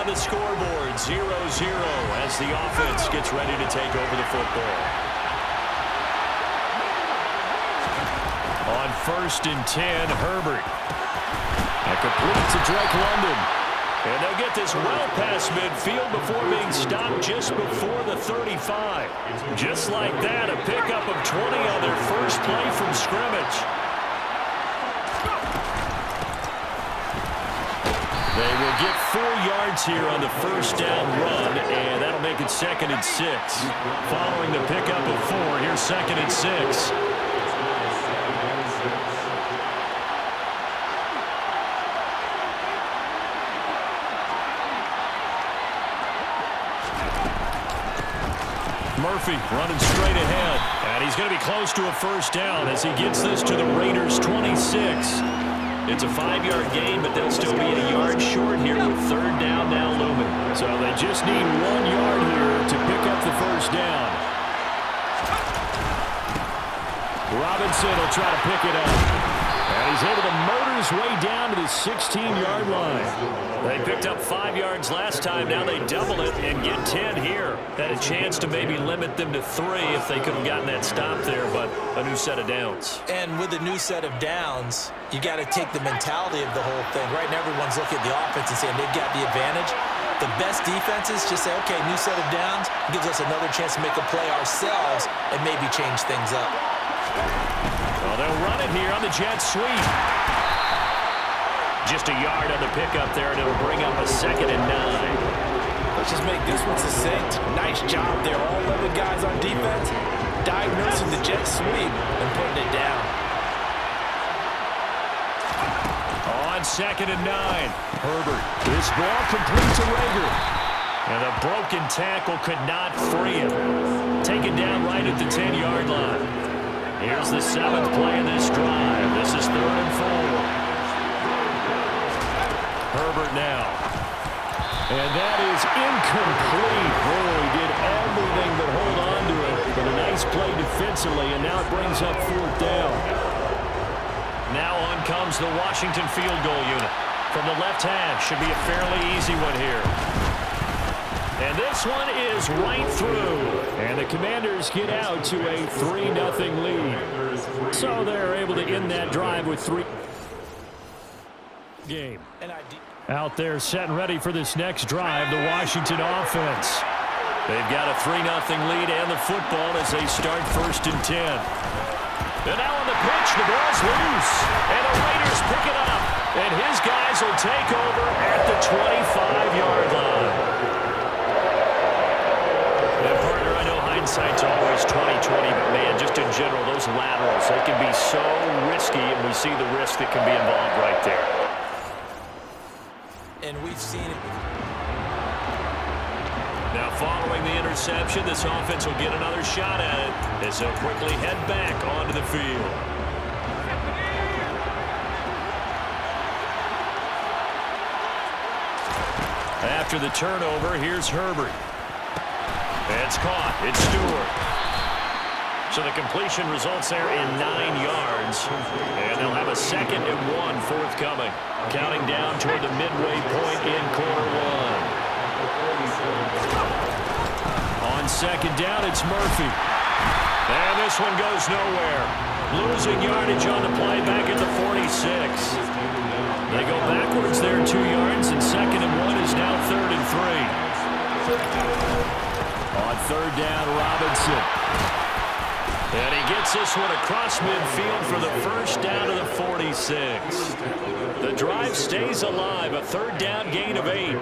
on the scoreboard, 0-0 as the offense gets ready to take over the football. On 1st and 10, Herbert. That completes to Drake London. And they'll get this well past midfield before being stopped just before the 35. Just like that, a pickup of 20 on their first play from scrimmage. They will get 4 yards here on the first down run, and that'll make it 2nd and 6. Following the pickup of 4, here's 2nd and 6. Murphy running straight ahead, and he's going to be close to a first down as he gets this to the Raiders' 26. It's a 5-yard gain, but they'll still be a yard short here with 3rd down now looming. So they just need 1 yard here to pick up the first down. Robinson will try to pick it up. And he's able to motor his way down to the 16-yard line. They picked up 5 yards last time. Now they double it and get 10 here. Had a chance to maybe limit them to 3 if they could have gotten that stop there, but a new set of downs. And with a new set of downs, you got to take the mentality of the whole thing. Right now everyone's looking at the offense and saying they've got the advantage. The best defenses just say, okay, new set of downs gives us another chance to make a play ourselves and maybe change things up. Well, they'll run it here on the jet sweep. Just a yard on the pickup there, and it'll bring up a 2nd and 9. Let's just make this one succinct. Nice job there. All 11 guys on defense diagnosing the jet sweep and putting it down. On 2nd and 9, Herbert. This ball complete to Rager. And a broken tackle could not free him. Taken down right at the 10-yard line. Here's the 7th play of this drive. This is 3rd and 4. Herbert now. And that is incomplete. Oh, he did everything but hold on to it. But a nice play defensively, and now it brings up 4th down. Now on comes the Washington field goal unit. From the left half, should be a fairly easy one here. And this one is right through. And the Commanders get out to a 3-0 lead. So they're able to end that drive with 3. Game. Out there set and ready for this next drive, the Washington offense. They've got a 3-0 lead and the football as they start 1st and 10. And now on the pitch, the ball's loose. And the Raiders pick it up. And his guys will take over at the 25-yard line. And partner, I know hindsight's always 20/20, but man, just in general, those laterals, they can be so risky, and we see the risk that can be involved right there. And we've seen it. Now following the interception, this offense will get another shot at it as they'll quickly head back onto the field. After the turnover, here's Herbert. It's caught. It's Stewart. So the completion results there in 9 yards. And they'll have a 2nd and 1 forthcoming. Counting down toward the midway point in quarter 1. On 2nd down, it's Murphy. And this one goes nowhere. Losing yardage on the play back at the 46. They go backwards there 2 yards, and 2nd and 1 is now 3rd and 3. On 3rd down, Robinson. And he gets this one across midfield for the first down to the 46. The drive stays alive, a 3rd down gain of 8.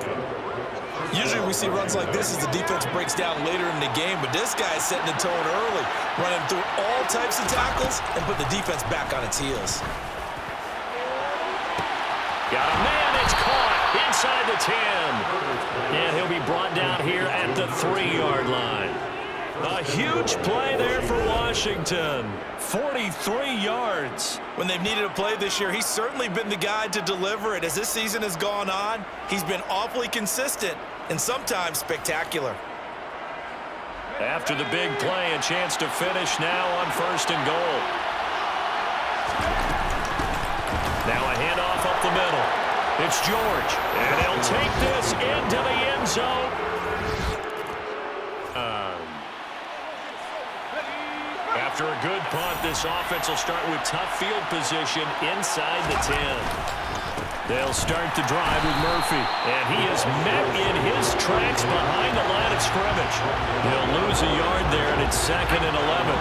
Usually we see runs like this as the defense breaks down later in the game, but this guy is setting the tone early, running through all types of tackles and put the defense back on its heels. Got a man, it's caught inside the 10. And he'll be brought down here at the 3-yard line. A huge play there for Washington. 43 yards. When they've needed a play this year, he's certainly been the guy to deliver it. As this season has gone on, he's been awfully consistent and sometimes spectacular. After the big play, a chance to finish now on 1st and goal. Now a handoff up the middle. It's George, and he'll take this into the end zone. After a good punt, this offense will start with tough field position inside the 10. They'll start the drive with Murphy, and he is met in his tracks behind the line of scrimmage. They'll lose a yard there, and it's 2nd and 11.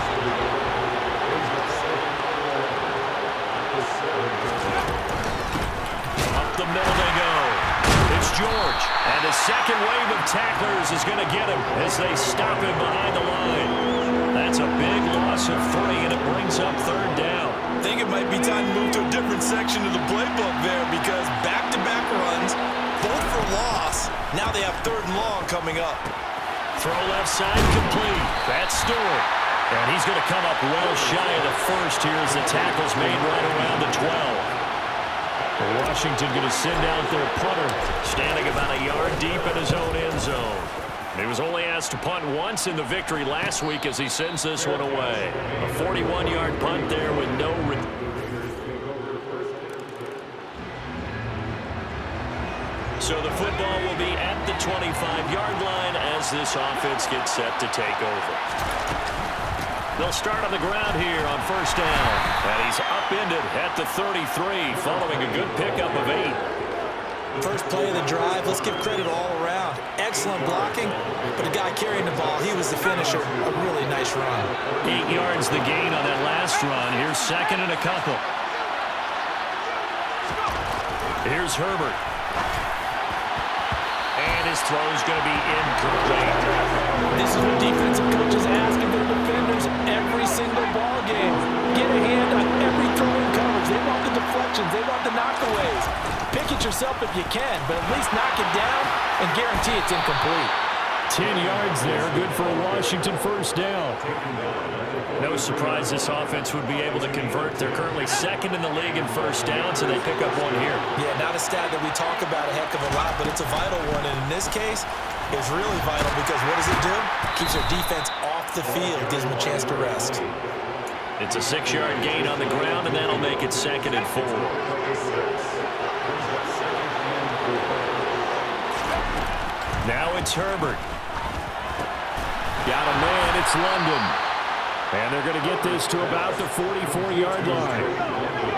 Up the middle they go. It's George, and the second wave of tacklers is going to get him as they stop him behind the line. That's a big loss of 3, and it brings up 3rd down. I think it might be time to move to a different section of the playbook there because back-to-back runs, both for loss. Now they have 3rd and long coming up. Throw left side complete. That's Stewart. And he's going to come up well shy of the first here as the tackle's made right around the 12. Washington going to send out their punter, standing about a yard deep in his own end zone. He was only asked to punt once in the victory last week as he sends this one away. A 41-yard punt there with no So the football will be at the 25-yard line as this offense gets set to take over. They'll start on the ground here on 1st down. And he's upended at the 33 following a good pickup of 8. First play of the drive, let's give credit all around. Excellent blocking, but the guy carrying the ball, he was the finisher. A really nice run. 8 yards the gain on that last run. Here's 2nd and a couple. Here's Herbert. And his throw's going to be incomplete. This is what defensive coaches ask of their defenders every single ball game. Get a hand on every throw in coverage. They want the deflections. They want the knockaways. Pick it yourself if you can, but at least knock it down and guarantee it's incomplete. 10 yards there, good for a Washington 1st down. No surprise this offense would be able to convert. They're currently 2nd in the league in 1st down, so they pick up one here. Yeah, not a stat that we talk about a heck of a lot, but it's a vital one, and in this case, it's really vital because what does it do? Keeps their defense off the field, gives them a chance to rest. It's a 6-yard gain on the ground, and that'll make it 2nd and 4. Now it's Herbert. Got a man, it's London. And they're going to get this to about the 44-yard line.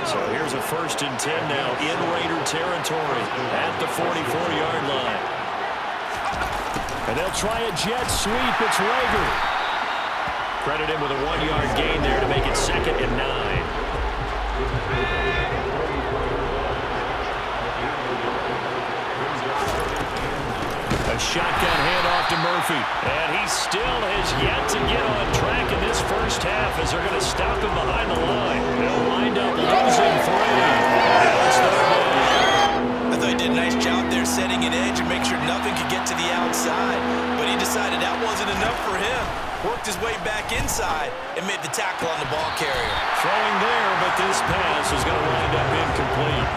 So here's a 1st and 10 now in Raider territory at the 44-yard line. And they'll try a jet sweep. It's Rager. Credit him with a 1-yard gain there to make it 2nd and 9. A shotgun handoff to Murphy. And he still has yet to get on track in this first half as they're going to stop him behind the line. They'll wind up losing 3. I thought he did a nice job there setting an edge and make sure nothing could get to the outside. But he decided that wasn't enough for him. Worked his way back inside and made the tackle on the ball carrier. Throwing there, but this pass is going to wind up incomplete.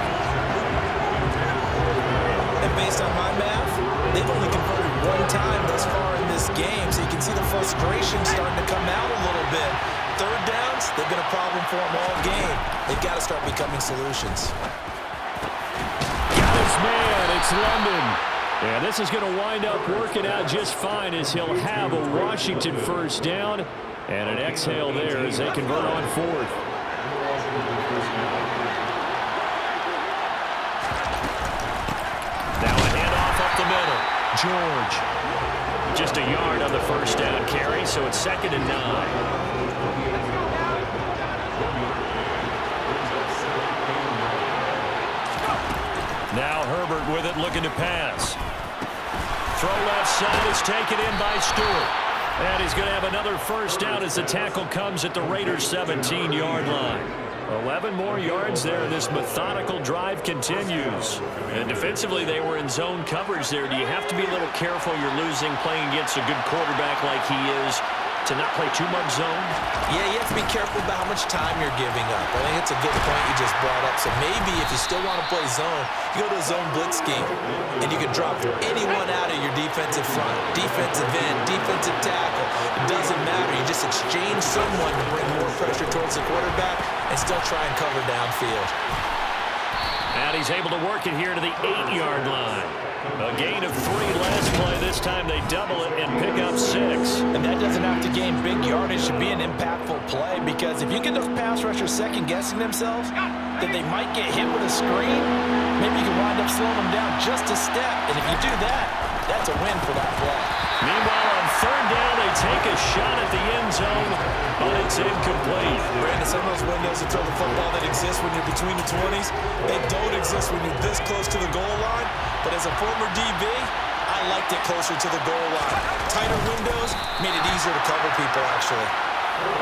And based on my math, they've only converted 1 time thus far in this game, so you can see the frustration starting to come out a little bit. 3rd downs, they've been a problem for them all game. They've got to start becoming solutions. Got his man, it's London. And this is going to wind up working out just fine as he'll have a Washington 1st down and an exhale there as they convert on 4th. Now a handoff up the middle. George. Just a yard on the 1st down carry, so it's 2nd and 9. Now Herbert with it, looking to pass. Throw left side is taken in by Stewart. And he's going to have another 1st down as the tackle comes at the Raiders' 17-yard line. 11 more yards there, and this methodical drive continues. And defensively, they were in zone coverage there. Do you have to be a little careful? You're losing playing against a good quarterback like he is to not play too much zone? Yeah, you have to be careful about how much time you're giving up. I think it's a good point you just brought up. So maybe if you still want to play zone, you go to a zone blitz scheme, and you can drop anyone out of your defensive front, defensive end, defensive tackle. It doesn't matter. You just exchange someone to bring more pressure towards the quarterback and still try and cover downfield. And he's able to work it here to the 8-yard line. A gain of 3 last play. This time they double it and pick up 6. And that doesn't have to gain big yardage to be an impactful play, because if you get those pass rushers second-guessing themselves that they might get hit with a screen, maybe you can wind up slowing them down just a step. And if you do that, that's a win for that play. Meanwhile, on 3rd down, they take a shot at the end zone, but it's incomplete. Brandon, some of those windows to throw the football that exist when you're between the 20s, they don't exist when you're this close to the goal line. But as a former DB, I liked it closer to the goal line. Tighter windows made it easier to cover people, actually.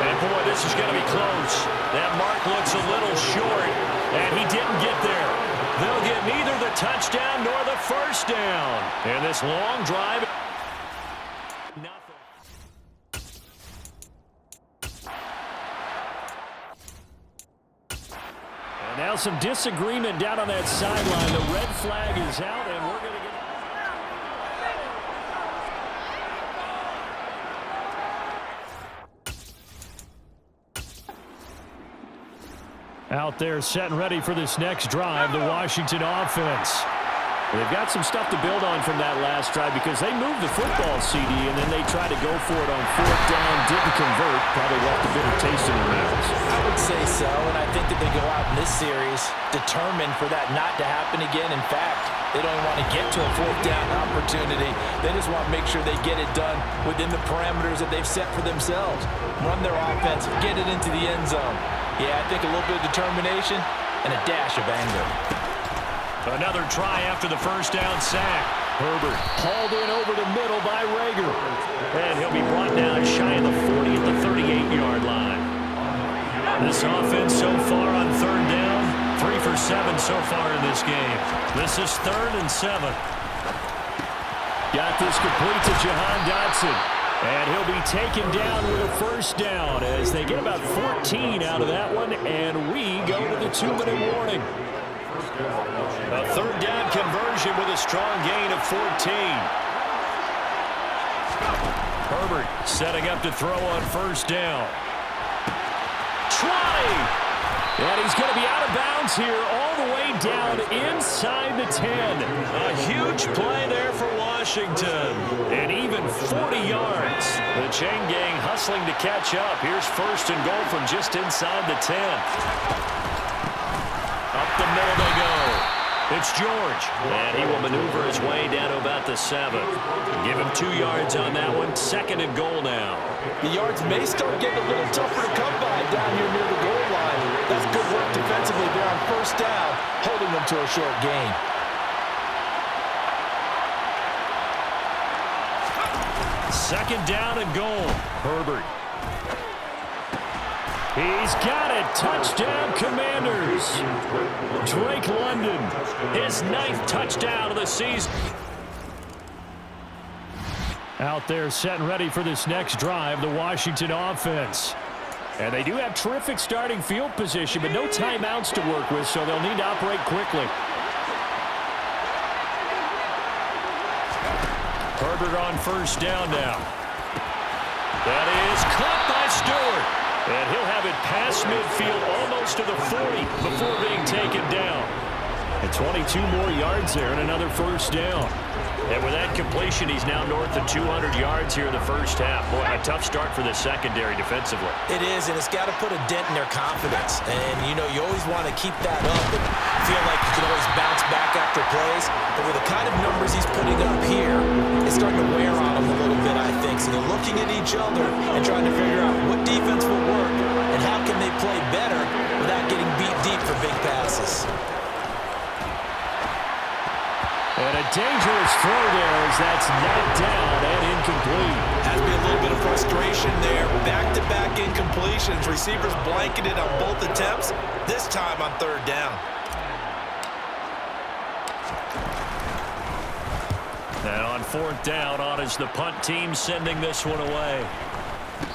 And boy, this is going to be close. That mark looks a little short, and he didn't get there. They'll get neither the touchdown nor the first down. And this long drive, nothing. And now some disagreement down on that sideline. The red flag is out, and we're going to get... Out there set and ready for this next drive, the Washington offense. They've got some stuff to build on from that last drive because they moved the football, CD, and then they tried to go for it on 4th down, didn't convert, probably left a bitter taste in their mouths. I would say so, and I think that they go out in this series determined for that not to happen again. In fact, they don't want to get to a 4th down opportunity. They just want to make sure they get it done within the parameters that they've set for themselves. Run their offense, get it into the end zone. Yeah, I think a little bit of determination and a dash of anger. Another try after the first down sack. Herbert hauled in over the middle by Rager. And he'll be brought down shy of the 40 at the 38-yard line. This offense so far on 3rd down, 3 for 7 so far in this game. This is 3rd and 7. Got this complete to Jahan Dotson. And he'll be taken down with a first down as they get about 14 out of that one, and we go to the 2-minute warning. A 3rd down conversion with a strong gain of 14. Herbert setting up to throw on 1st down. Try! And he's going to be out of bounds here all the way down inside the 10. A huge play there for Washington. And even 40 yards. The chain gang hustling to catch up. Here's 1st and goal from just inside the 10. Up the middle they go. It's George. And he will maneuver his way down to about the 7. Give him 2 yards on that one. 2nd and goal now. The yards may start getting a little tougher to come by down here near the goal line. That's good work defensively there on 1st down, holding them to a short gain. Second down and goal. Herbert. He's got it. Touchdown, Commanders. Drake London, his 9th touchdown of the season. Out there set and ready for this next drive, the Washington offense. And they do have terrific starting field position, but no timeouts to work with, so they'll need to operate quickly. Herbert on 1st down now. That is caught by Stewart. And he'll have it past midfield almost to the 40 before being taken down. And 22 more yards there and another 1st down. And with that completion, he's now north of 200 yards here in the first half. Boy, a tough start for the secondary defensively. It is, and it's got to put a dent in their confidence. And, you know, you always want to keep that up and feel like you can always bounce back after plays. But with the kind of numbers he's putting up here, it's starting to wear on them a little bit, I think. So they're looking at each other and trying to figure out what defense will work and how can they play better without getting beat deep for big passes. And a dangerous throw there as that's knocked down and incomplete. Has to be a little bit of frustration there. Back-to-back incompletions. Receivers blanketed on both attempts, this time on 3rd down. Now on 4th down, on is the punt team sending this one away.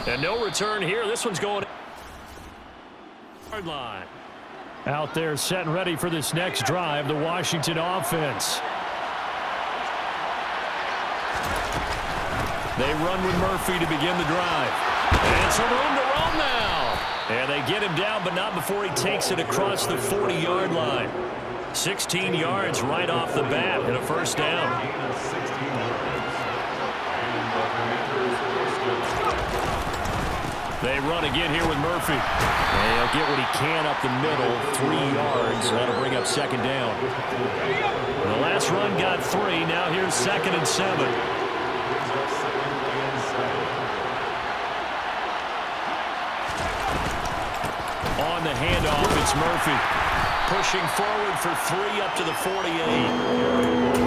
And no return here. This one's going hard line. Out there set and ready for this next drive, the Washington offense. They run with Murphy to begin the drive. And some room to roam now. And they get him down, but not before he takes it across the 40-yard line. 16 yards right off the bat and a first down. They run again here with Murphy. And he'll get what he can up the middle, 3 yards. That'll bring up second down. And the last run got 3. Now here's 2nd and 7. On the handoff, it's Murphy. Pushing forward for 3 up to the 48.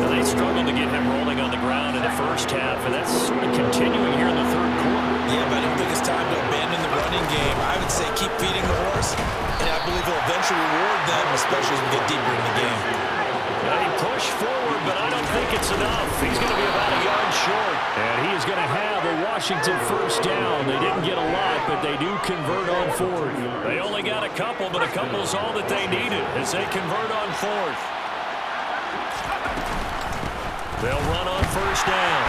Now they struggled to get him rolling on the ground in the first half, and that's sort of continuing here in the third quarter. Yeah, but I don't think it's time to abandon the running game. I would say keep feeding the horse, and I believe he'll eventually reward them, especially as we get deeper in the game. He pushed forward, but I don't think it's enough. He's going to be about a yard short. And he is going to have a Washington first down. They didn't get a lot, but they do convert on 4th. They only got a couple, but a couple is all that they needed as they convert on 4th. They'll run on first down.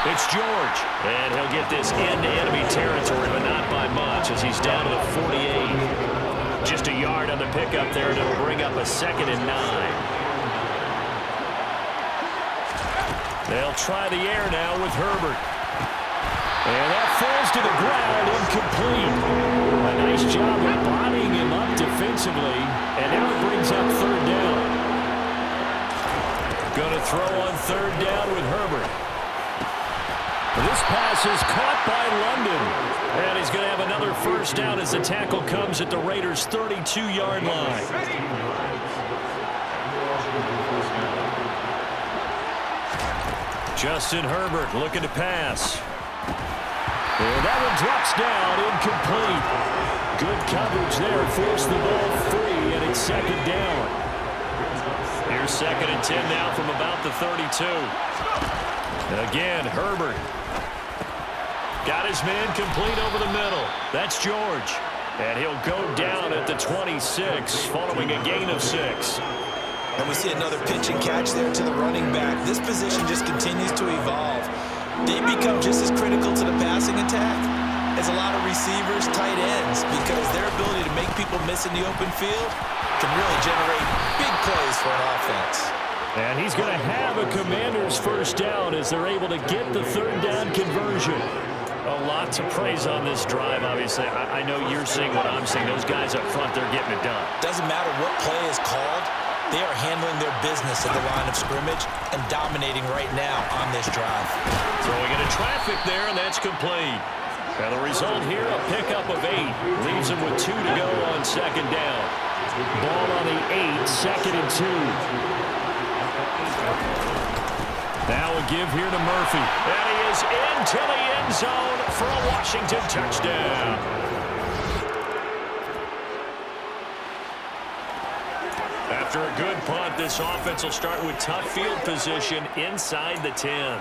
It's George. And he'll get this into enemy territory, but not by much as he's down to the 48. Just a yard on the pickup there, and it'll bring up a 2nd and 9. They'll try the air now with Herbert. And that falls to the ground, incomplete. A nice job of bodying him up defensively. And now it brings up 3rd down. Going to throw on 3rd down with Herbert. This pass is caught by London. And he's going to have another first down as the tackle comes at the Raiders' 32-yard line. Justin Herbert looking to pass. And that one drops down, incomplete. Good coverage there, forced the ball free, and it's 2nd down. Here's 2nd and 10 now from about the 32. Again, Herbert. Got his man complete over the middle. That's George. And he'll go down at the 26 following a gain of 6. And we see another pitch and catch there to the running back. This position just continues to evolve. They become just as critical to the passing attack as a lot of receivers, tight ends, because their ability to make people miss in the open field can really generate big plays for an offense. And he's going to have a Commander's first down as they're able to get the 3rd down conversion. A lot to praise on this drive, obviously. I know you're seeing what I'm seeing. Those guys up front, they're getting it done. Doesn't matter what play is called. They are handling their business at the line of scrimmage and dominating right now on this drive. Throwing into traffic there, and that's complete. And the result here, a pickup of 8. Leaves them with 2 to go on 2nd down. Ball on the 8, 2nd and 2. Now a give here to Murphy. And he is into the end zone for a Washington touchdown. After a good punt, this offense will start with tough field position inside the 10.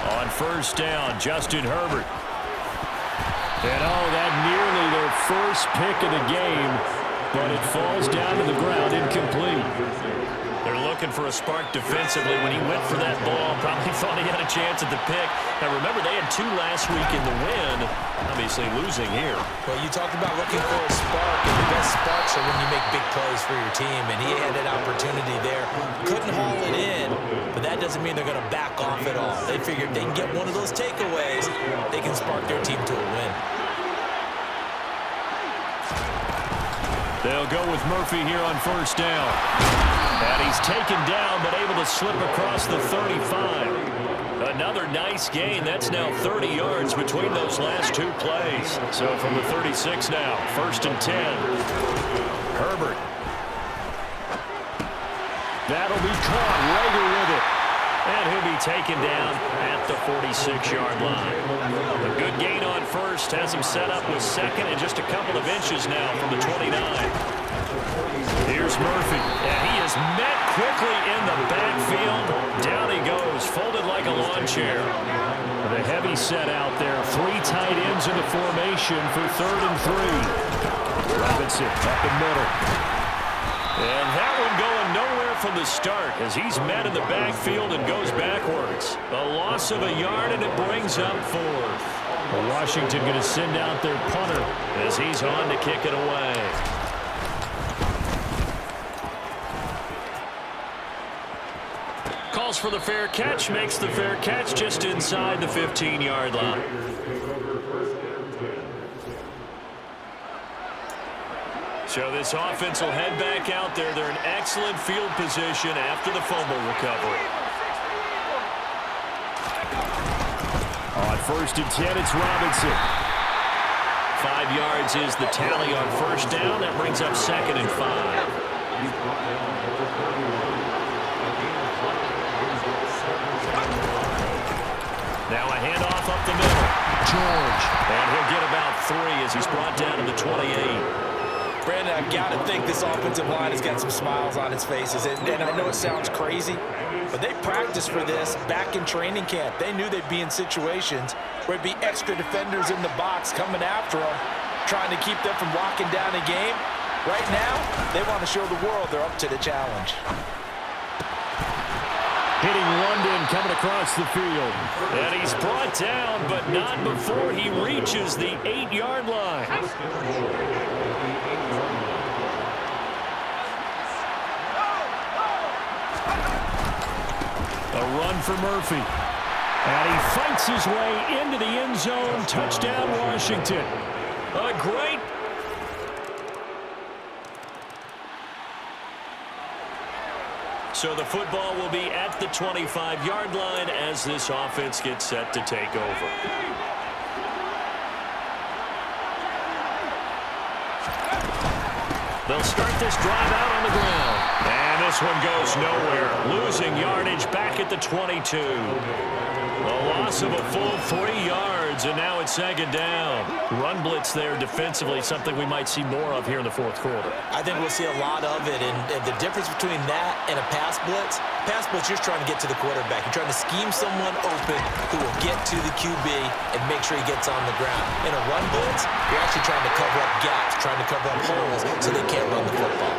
On first down, Justin Herbert. And that nearly their first pick of the game, but it falls down to the ground, incomplete. They're looking for a spark defensively. When he went for that ball, probably thought he had a chance at the pick. Now, remember, they had 2 last week in the win. Obviously losing here. Well, you talked about looking for a spark, and the best sparks are when you make big plays for your team, and he had an opportunity there. Couldn't haul it in, but that doesn't mean they're going to back off at all. They figured they can get one of those takeaways, they can spark their team to a win. They'll go with Murphy here on first down. And he's taken down, but able to slip across the 35. Another nice gain. That's now 30 yards between those last 2 plays. So from the 36 now, 1st and 10. Herbert. That'll be caught. Rager with it. And he'll be taken down at the 46-yard line. A good gain on first has him set up with 2nd and just a couple of inches now from the 29. Here's Murphy, and he is met quickly in the backfield. Down he goes, folded like a lawn chair. The heavy set out there, 3 tight ends in the formation for 3rd and 3. Robinson up the middle. And that one going nowhere from the start as he's met in the backfield and goes backwards. A loss of a yard, and it brings up fourth. Washington going to send out their punter as he's on to kick it away. Calls for the fair catch, makes the fair catch just inside the 15-yard line. So this offense will head back out there. They're in excellent field position after the fumble recovery. On 1st and 10, it's Robinson. 5 yards is the tally on first down. That brings up 2nd and 5. Now a handoff up the middle. George. And he'll get about 3 as he's brought down to the 28. Brandon, I've got to think this offensive line has got some smiles on its faces. And I know it sounds crazy, but they practiced for this back in training camp. They knew they'd be in situations where it'd be extra defenders in the box coming after them, trying to keep them from locking down a game. Right now, they want to show the world they're up to the challenge. Hitting London coming across the field. And he's brought down, but not before he reaches the 8-yard line. A run for Murphy. And he fights his way into the end zone. Touchdown, Washington. A great. So the football will be at the 25-yard line as this offense gets set to take over. They'll start this drive out on the ground. And this one goes nowhere. Losing yardage back at the 22. A loss of a full 3 yards, and now it's 2nd down. Run blitz there defensively, something we might see more of here in the 4th quarter. I think we'll see a lot of it, and the difference between that and a pass blitz, you're just trying to get to the quarterback. You're trying to scheme someone open who will get to the QB and make sure he gets on the ground. In a run blitz, you're actually trying to cover up gaps, trying to cover up holes so they can't run the football.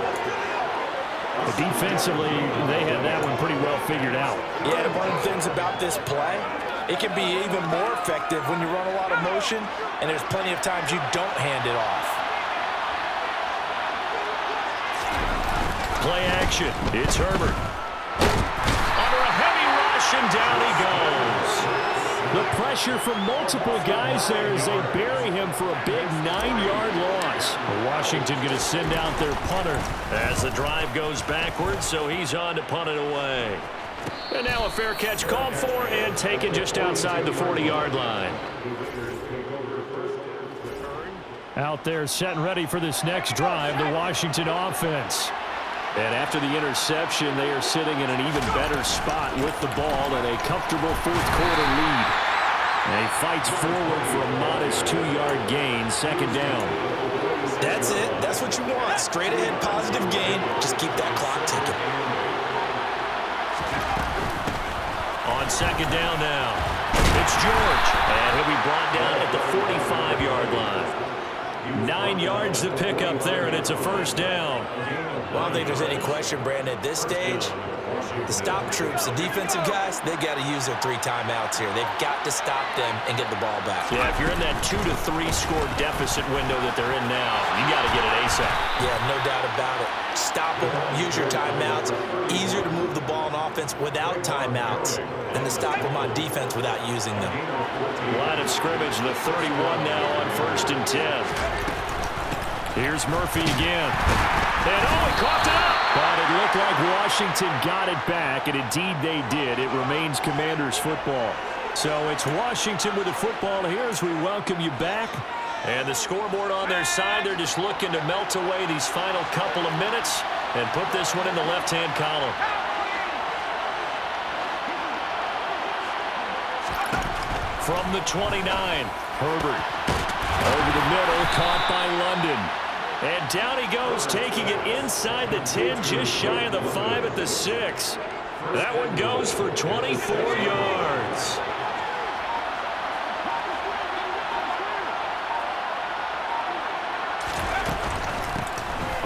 But defensively, they had that one pretty well figured out. Yeah, and one of the things about this play, it can be even more effective when you run a lot of motion, and there's plenty of times you don't hand it off. Play action. It's Herbert. Under a heavy rush, and down he goes. The pressure from multiple guys there as they bury him for a big 9-yard loss. Washington going to send out their punter as the drive goes backwards, so he's on to punt it away. And now a fair catch called for and taken just outside the 40-yard line. Out there set and ready for this next drive, the Washington offense. And after the interception, they are sitting in an even better spot with the ball and a comfortable 4th quarter lead. And he fights forward for a modest 2-yard gain, 2nd down. That's it. That's what you want. Straight ahead, positive gain. Just keep that clock ticking. On 2nd down now, it's George. And he'll be brought down at the 45-yard line. 9 yards to pick up there, and it's a 1st down. Well, I don't think there's any question, Brandon, at this stage, the stop troops, the defensive guys, they got to use their 3 timeouts here. They've got to stop them and get the ball back. Yeah, if you're in that 2 to 3 score deficit window that they're in now, you got to get it ASAP. Yeah, no doubt about it. Stop them, use your timeouts. Easier to move the ball on offense without timeouts than to stop them on defense without using them. Line of scrimmage, the 31 now on 1st and 10. Here's Murphy again. And he coughed it up. But it looked like Washington got it back, and indeed they did. It remains Commanders football. So it's Washington with the football here as we welcome you back. And the scoreboard on their side, they're just looking to melt away these final couple of minutes and put this one in the left-hand column. From the 29, Herbert. Over the middle, caught by London. And down he goes, taking it inside the 10, just shy of the 5 at the 6. That one goes for 24 yards.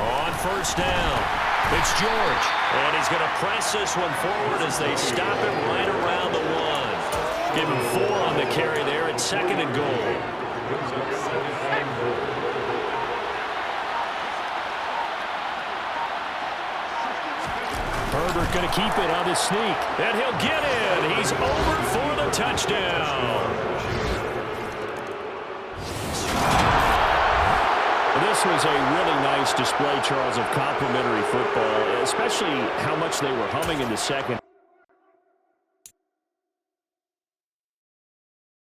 On 1st down, it's George. And he's going to press this one forward as they stop it right around the 1. Give him 4 on the carry there at 2nd and goal. Herbert going to keep it on his sneak. And he'll get in. He's over for the touchdown. This was a really nice display, Charles, of complimentary football, especially how much they were humming in the second.